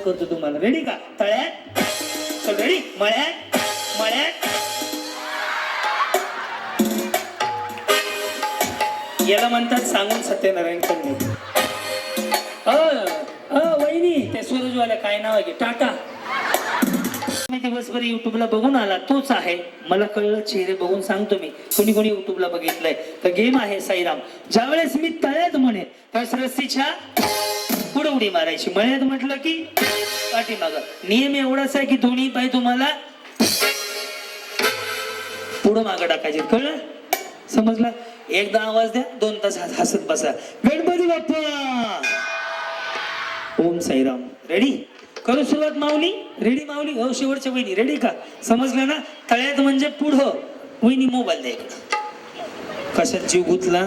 करतो तुम्हाला. रेडी का? तळ्यात चल, रेडी. मळ्यात मळ्यात. याला म्हणतात सांगून सत्यनारायण करणे. वहिनी त्या सूरजवाल्या काय नाव आहे की टाटा. मी दिवसभर युट्यूबला बघून आला तोच आहे. मला कळलं, चेहरे बघून सांगतो मी कोणी कोणी युट्यूबला बघितलंय. तर गेम आहे साईराम. ज्यावेळेस मी तळ्यात म्हणे त्यावेळेस रस्सीच्या पुढे उडी मारायची. मळ्यात म्हटलं की पाठीमाग. नियम एवढाच आहे की दोन्ही पाय तुम्हाला पुढं मागं टाकायचे. कळलं? समजलं? एकदा आवाज द्या, 2 तास हसत बसा. गणपती बाप्पा. ओम साईराम. रेडी? करू सुरुवात माऊली? रेडी माऊली? हो. शेवटच्या वहिनी रेडी का? समजलं ना? तळ्यात म्हणजे पुढं. वहिनी मोबाईल द्या इकडं. कशात जीव गुतला?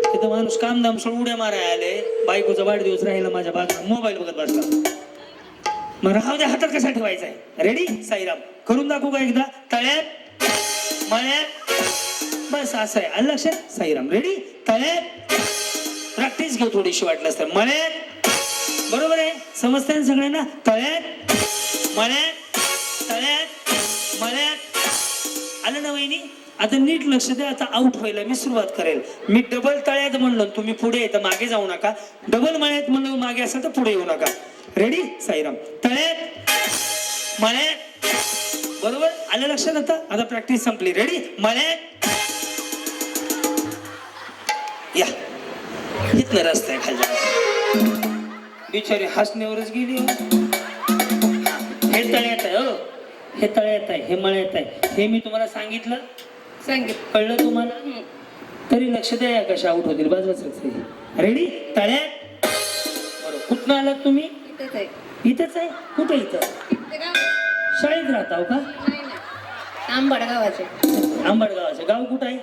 तिथं माणूस कामधाम सोडून उड्या मारायला आले. बायकोचा वाढदिवस राहिला माझ्या बाजूला, मोबाईल बघत बसला. मग राहू द्या, हातात कसा ठेवायचा आहे? रेडी? साईराम. करून दाखवू का एकदा? तळ्यात मळ्यात. बस असं आहे. आलं लक्षात? साईराम. रेडी? तळ्यात. प्रॅक्टिस घेऊ थोडीशी वाटलंच तर. मळ्यात. बरोबर आहे? समजतंय ना सगळ्यांना? तळ्यात मळ्यात तळ्यात मळ्यात. आलं ना वहिनी? आता नीट लक्ष द्या. आता आउट व्हायला मी सुरुवात करेल. मी डबल तळ्यात म्हणलो तुम्ही पुढे येतं, मागे जाऊ नका. डबल मळ्यात म्हणलं मागे असेल तर पुढे येऊ नका. रेडी? साईराम. तळ्यात मळ्यात. बरोबर? आलं लक्षात? आता प्रॅक्टिस संपली. रेडी? मळ्यात. या इथनं रस्ता आहे खाली. बिचारी हसण्यावरच गेली. हे तळ्यात आहे. हो, हे तळ्यात आहे, हे मळ्यात आहे. हे मी तुम्हाला सांगितलं. कळलं तुम्हाला? तरी लक्ष द्या कशा आउट होतील. बाजूच. रेडी? तळ्यात. बरोबर. कुठनं आलात तुम्ही? इथंच आहे. कुठे? इथं शाळेत राहता हो का? आंबडगावाचे. आंबडगावाचे. गाव कुठं आहे?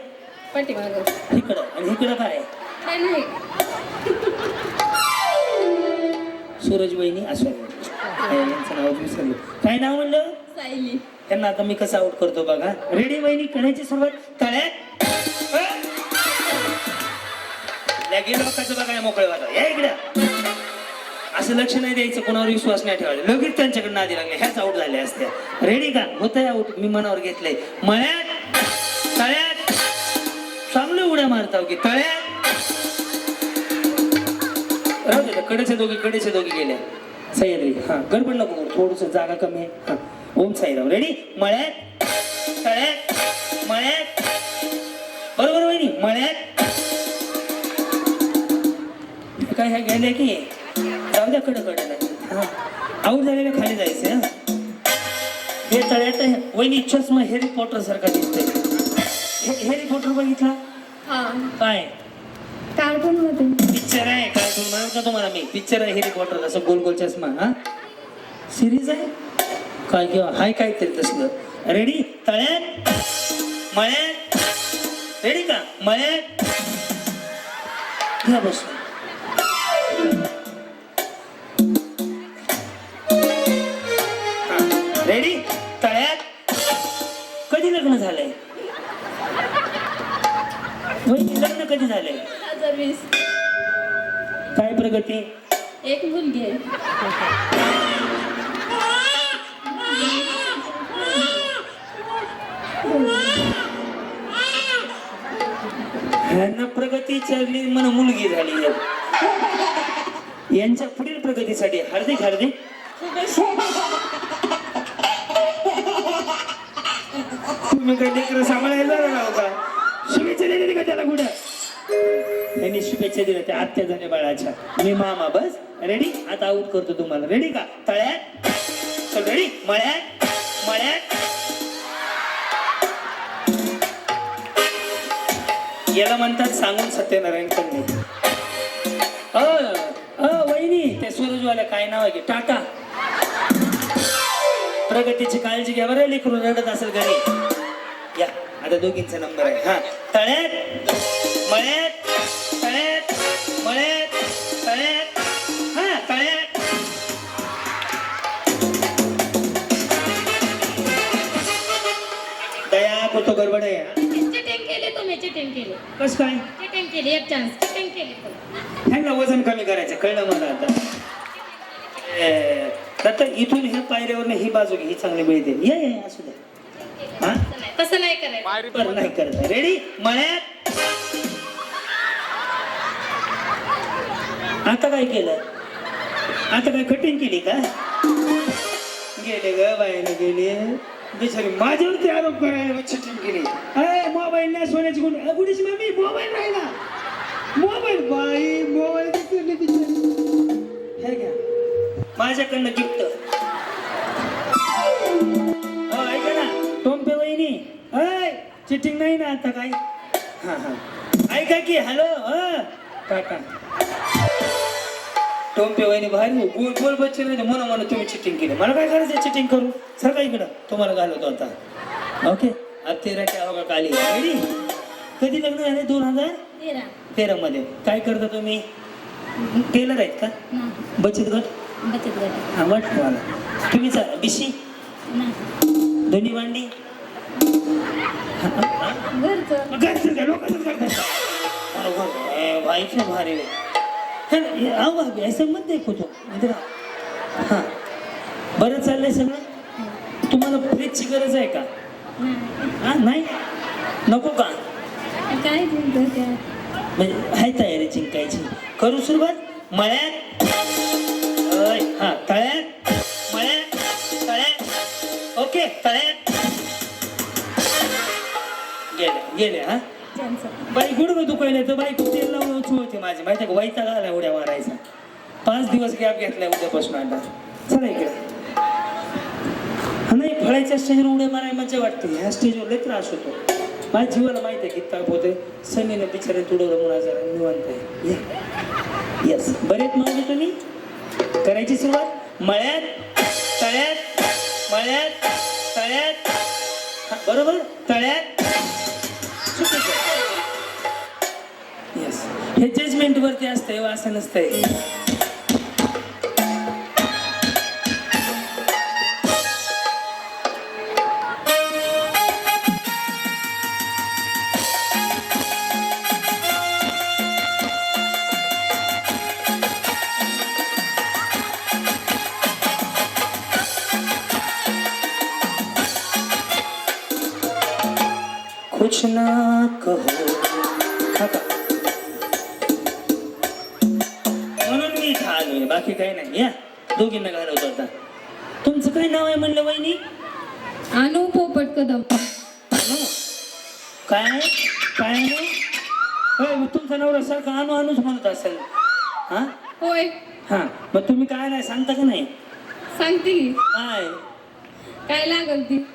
पाठीमागं. इकडं. आणि इकडं काय आहे? काय नाही. सूरज वहिनी असं यांचं नाव विसरलो. काय नाव म्हणलं? सायली. त्यांना आता मी कसं आउट करतो बघा. रेडी वहिनी? करायची सुरुवात. तळ्यात गेलो कसं बघा. मोकळे वाटा या इकडं. असं लक्ष नाही द्यायचं, कोणावर विश्वास नाही ठेवायचा. लगेच त्यांच्याकडे नादी लागले. ह्याच आउट झाल्या असत्या. रेडी का? होतंय आउट. मी मनावर घेतलंय. मळ्यात तळ्यात. चांगलं उड्या मारताव की तळ्यात. राहू दे. कडेच्या दोघी गेल्या. सह्याद्री. हा, गडबड नको करू. थोडस जागा कमी आहे. हा. ओम साईराम. रेडी? मळ्यात तळ्यात मळ्यात. बरोबर वहिनी? मळ्यात. काय ह्या गेल्या की जाऊ द्या. कडे. हा, आऊट झालेल्या खाली जायचं. हे तळ्यात आहे. वहिनी चष्मा हॅरी पॉटर सारखा दिसतोय. हॅरी पॉटर बघितला? काय कार्टून मध्ये पिक्चर आहे? कार्टून म्हणून का तुम्हाला मी? पिक्चर आहे हॅरी पॉटर. असं गोल गोल चष्मा. हा, सिरीज आहे काय किंवा हाय काहीतरी तसलं. रेडी? तळ्यात मळ्यात. रेडी का? मळ्यात. घ्या बस. रेडी? तळ्यात. कधी लग्न झालंय वहिनी? लग्न कधी झालंय? 2020. काय प्रगती? एक मुलगी आहे. ह्यांना प्रगती चालली म्हणा मुलगी झाली. यांच्या पुढील प्रगतीसाठी हार्दिक हार्दिक तुम्ही काही लेकरं सांभाळायला राहू का? शुभेच्छा दिली का त्याला? कुठं त्यांनी शुभेच्छा दिल्या त्या आत्या झाल्या बाळाच्या. मी मामा. बस. रेडी? आता आउट करतो तुम्हाला. रेडी का? तळ्यात चल. रेडी? मळ्यात मळ्यात. याला म्हणतात सांगून सत्यनारायण करणे. वहिनी त्या सूरजवाल्या काय नाव आहे की टाटा. प्रगतीची काळजी घ्या बरं. लेकरू रडत असेल घरी. या आता दोघींचा नंबर आहे. हा, तळ्यात मळ्यात तळ्यात मळ्यात तळ्यात. हा, तळ्यात. दया तो गडबड आहे. चिटिंग केली तुम्ही. चिटिंग केली. कस काय? चिटिंग केली. एक चान्स चिटिंग केली. ह्यांना वजन कमी करायचं. कळलं मला आता. आता इथून ह्या पायऱ्यावर ही बाजू घे, ही चांगली मिळते. ये असू द्या. हा तसं नाही करायचं. बरं नाही करत. रेडी? मळ्यात. आता काय केलं? आता काय कटिंग केली का? गेले ग बाईने गेले बिचारी माझ्यावरती आरोप करायला चिटिंग केली. मोबाईल नाही सोन्याची गुडीची मम्मी मोबाईल राहिला. मोबाईल बाई मोबाईल बिचारी हे घ्या माझ्याकडनं गिफ्ट. ऐका ना टोंपे वहिनी चिटिंग नाही ना आता काय. हा हा ऐका की हॅलो काका टोंपे वहिनी भारी गोल गोल बच्चे नाही म्हणून म्हणून तुम्ही चिटिंग केली. मला काय करायचं चिटिंग करू सर का इकडं तुम्हाला घालवतो आता. ओके अब तेरा क्या होगा काली. रेडी? कधी लग्न झाले? 2013 मध्ये. काय करता तुम्ही? टेलर आहेत का? बचत गट हा वाट मला तुम्ही बिशी धनी भांडी घरचं लोकांचं भाईचं भारी भाभी ऐसा मत देखो तो इधर हां बरं चाललंय सगळं. तुम्हाला फ्रीजची गरज आहे का? हा नाही नको का? काय म्हणजे आहे तयारी जिंकायची. करू सुरुवात? मळ्यात हा तळ्यात मळ्यात तळ्यात. ओके तळ्यात गेले हा बाई गुडघं दुखायला तर बाई तेल लावून उचू होते माझी माहिती का? वैताग आला उड्या मारायचा. 5 दिवस गॅप घेतलाय उद्यापासून. आता चला इकडे. हा नाही फळायच्या स्टेजवर उड्या मारायला मजा वाटते. ह्या स्टेजवर लय त्रास होतो. माझ्या जीवाला माहिती आहे किती ताप होते. सनीनं बिचारे तुडवलं म्हणून जरा निवांत आहे. येस बरेच मावले तुम्ही. करायची सुरुवात? मळ्यात तळ्यात मळ्यात तळ्यात. बरोबर तळ्यात. येस हे जजमेंट वरती असतंय असं नसतंय. कुछ ना कहो म्हणून मी इथं आलोय बाकी काही नाही. या दोघींना घालवतो आता. तुमचं काय नाव आहे म्हणलं वहिनी? अनु पोपट कदम. अनु काय काय अनु? तुमचा नवरा सारखा अनु अनुच म्हणत असेल. हा होय हा मग तुम्ही काय नाही सांगता का नाही? सांगते की काय काय लागल ती.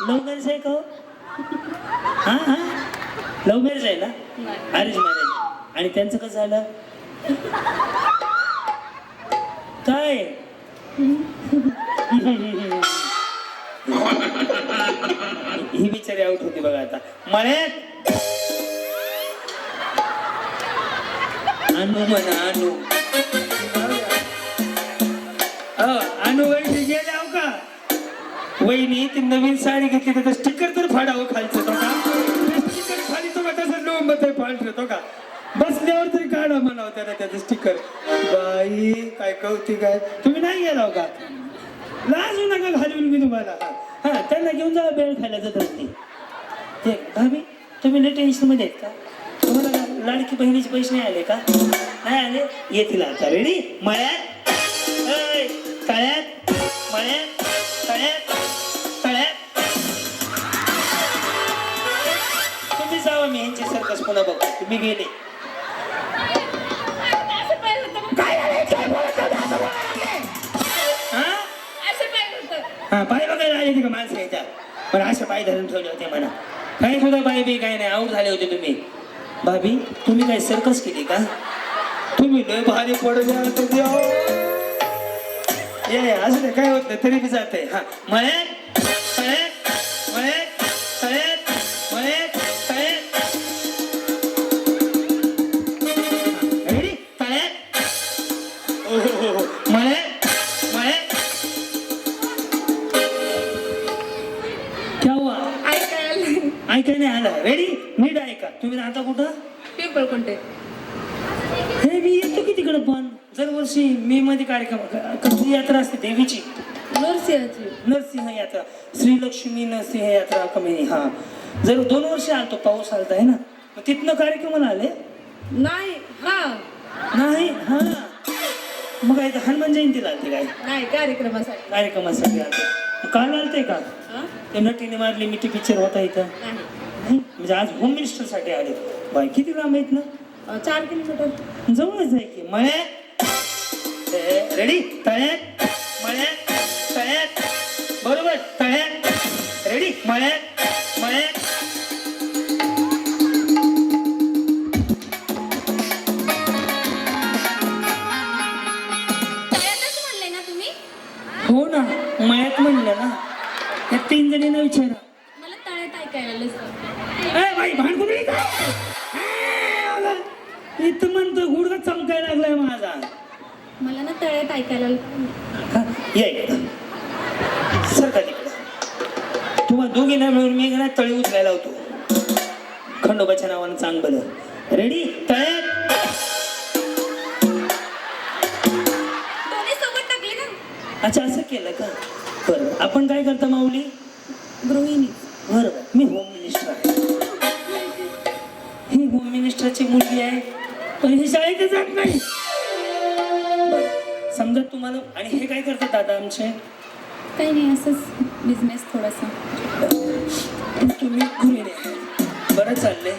लव्ह मॅरेज आहे का? हा हा लव्ह मॅरेज आहे ना? Arrange marriage. आणि त्यांचं कसं झालं? काय ही बिचारी आउट होती बघा आता. मळ्यात अनु म्हणा अनु. अनु वहिनी गेल्या हो का? वहिनी ती नवीन साडी घेतली त्याचं स्टिकर तर फाडावं खालचं तो का? स्टिकर खाली तो का तसं लोंबत फाडतो तो का? बसल्यावर तरी काढा म्हणावं त्याला त्याचं स्टिकर. बाई काय कौतिक आहे. तुम्ही नाही गेला हो का? लाजू नका घालून मी तुम्हाला. हा त्यांना घेऊन जा बेळ खायला जात नाही. ते भाभी तुम्ही लय टेन्शन मध्ये आहेत का? तुम्हाला लाडकी बहिणीचे पैसे नाही आले का? नाही आले येतील आता. रेडी? मळ्यात तळ्यात मळ्यात तळ्यात तळ्यात. तुम्ही जावा मी ह्यांची सर्कस पुन्हा बघतो. तुम्ही गेले हा पाय बघायला आले का माणसं यायच्या? पण अशा पाय धरून ठेवले होते म्हणा. काही सुद्धा पाय बी काही नाही आऊट झाले होते तुम्ही. भाभी तुम्ही काय सर्कस केली का? तुम्ही लय भारी पडले असं काय होत नाही तरी बी जाते. हा मळ्यात तळ्यात मळ्यात तळ्यात मळ्यात तळ्यात. रेडी? तळ्यात मळ्यात मळ्यात. क्या हुआ? ऐकाय नाही आलं. रेडी? नीट ऐका. तुम्ही राहता कुठं? पिंपळ कोणते. हे मी येतो की तिकडं पण दरवर्षी मे मध्ये कार्यक्रम कसली यात्रा असते देवीची नरसिंहाची. नरसिंह यात्रा, श्रीलक्ष्मी नरसिंह यात्रा कमी. हा जर 2 वर्ष आलतो, पाऊस आलता आहे ना, मग तिथनं कार्यक्रमाला आले नाही. हा नाही. हा मग काय तर हनुमान जयंतीला आलते काय नाही, कार्यक्रमासाठी. कार्यक्रमासाठी आलते. मग काल आलते का हा? ते नटीने मारली मिठी पिक्चर होता इथं नाही. नाही? म्हणजे आज होम मिनिस्टर साठी आले. बाय किती लांब आहेत ना, 4 किलोमीटर. जवळच आहे की. मळ्यात रेडी, तळ्यात मळ्यात, तळ्यात बरोबर, तळ्यात रेडी, मळ्यात मळ्यात. तळ्यातच म्हणले ना तुम्ही? हो ना, मळ्यात म्हणलं ना. या 3 जणींना विचारा. मला तळ्यात ऐकायला आलं सर. ए बाई भांडकुबळी का इथं म्हणतो गुडघा चमकायला लागलाय माझा. मला ना तळ्यात ऐकायला आलं. हा, या इकडं. सरका तिकडं. तुम्हाला दोघींना मिळून मी ना तळी उचलायला होतो खंडोबाच्या नावानं चांगलं. रेडी, तळ्यात. दोन्ही सोबत टाकले ना. अच्छा असं केलं का? बरं, आपण काय करता माऊली? गृहिणी. बरोबर, मी होम मिनिस्टर आहे. ही होम मिनिस्टरची मुलगी आहे, पण ही शाळेत जात नाही. बरं, समजा तुम्हाला, आणि हे काय करतात दादा आमचे? काही नाही, असंच बिझनेस थोडासा. तुम्ही गृहिणी आहे. बरं चाललंय,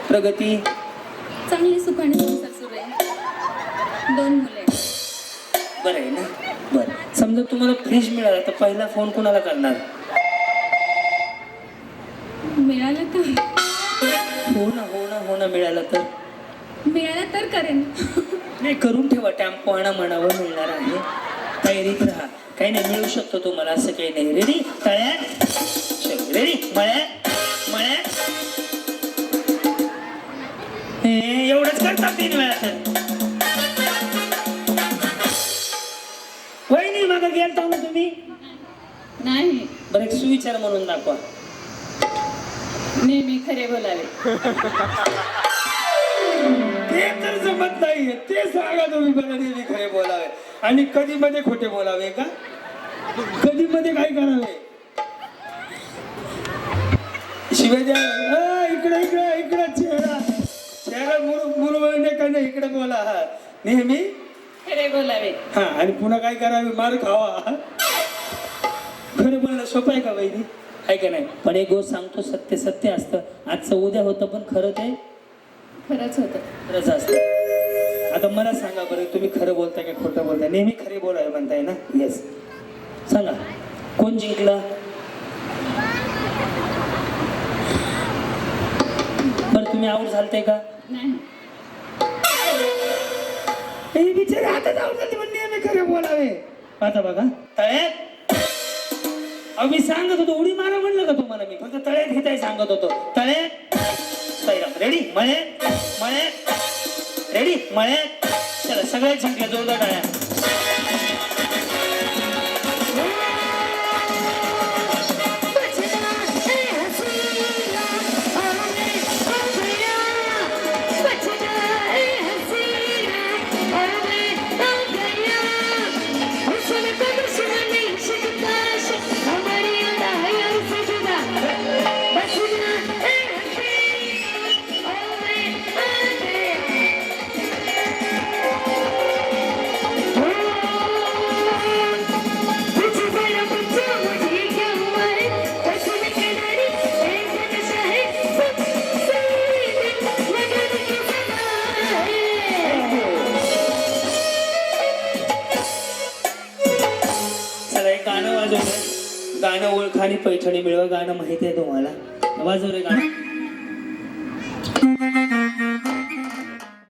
प्रगती चांगली सुखाने संसार सुरू आहे. 2 मुले. बरं आहे ना. बरं, समजा तुम्हाला फ्रीज मिळाला तर पहिला फोन कोणाला करणार? मिळालं तर हो ना, हो ना, हो ना. मिळाला तर मिळालं तर करेन. नाही, करून ठेवा. टॅम्पो आणा म्हणावं, मिळणार आहे. तयारीत राहा. काही नाही, मिळू शकतो तुम्हाला, असं काही नाही. रेडी, तळ्यात रेडी, मळ्यात मळ्यात. हे एवढंच करतात 3 वेळा तर. वहिनी मागा गेलता ना तुम्ही? नाही, बरं, एक सुविचार म्हणून दाखवा. नेहमी खरे बोलावे. ते तर जमत नाहीये, ते सांगा तुम्ही. मला नेहमी खरे बोलावे आणि कधी मध्ये खोटे बोलावे का? कधी मध्ये काय करावे? शिवाय द्या. इकडे इकडे इकडे चेहरा चेहरा मुरवळणे का नाही, इकडे बोला. हा, नेहमी खरे बोलावे. हा, आणि पुन्हा काय करावे? मार खावा. खरं बोलणं सोपं आहे का वहिनी? आहे का नाही? पण एक गोष्ट सांगतो, सत्य सत्य असतं. आजचं उद्या होतं, पण खरं ते खरंच होतं. खरंच असतं. आता मला सांगा बरं, तुम्ही खरं बोलताय का खोटं बोलताय? नेहमी खरे बोलावे म्हणताय ना? येस. सांगा, कोण जिंकलं? बरं, तुम्ही आऊट झालते का? नाही. हे बिचारे हातात आऊट झाले, पण नेहमी खरे बोलावे. आता बघा, तळ्यात. अहो, मी सांगत होतो उडी मारा म्हणलं का तुम्हाला? मी फक्त तळ्यात घेताय सांगत होतो. तळ्यात रेडी, मळ्यात मळ्यात रेडी, मळ्यात. चला, सगळ्यात जिंकल्या, जोरदार टाळ्या. गाणं ओळखा आणि पैठणी मिळवा. गाणं माहिती आहे तुम्हाला? वाजव रे गाणं.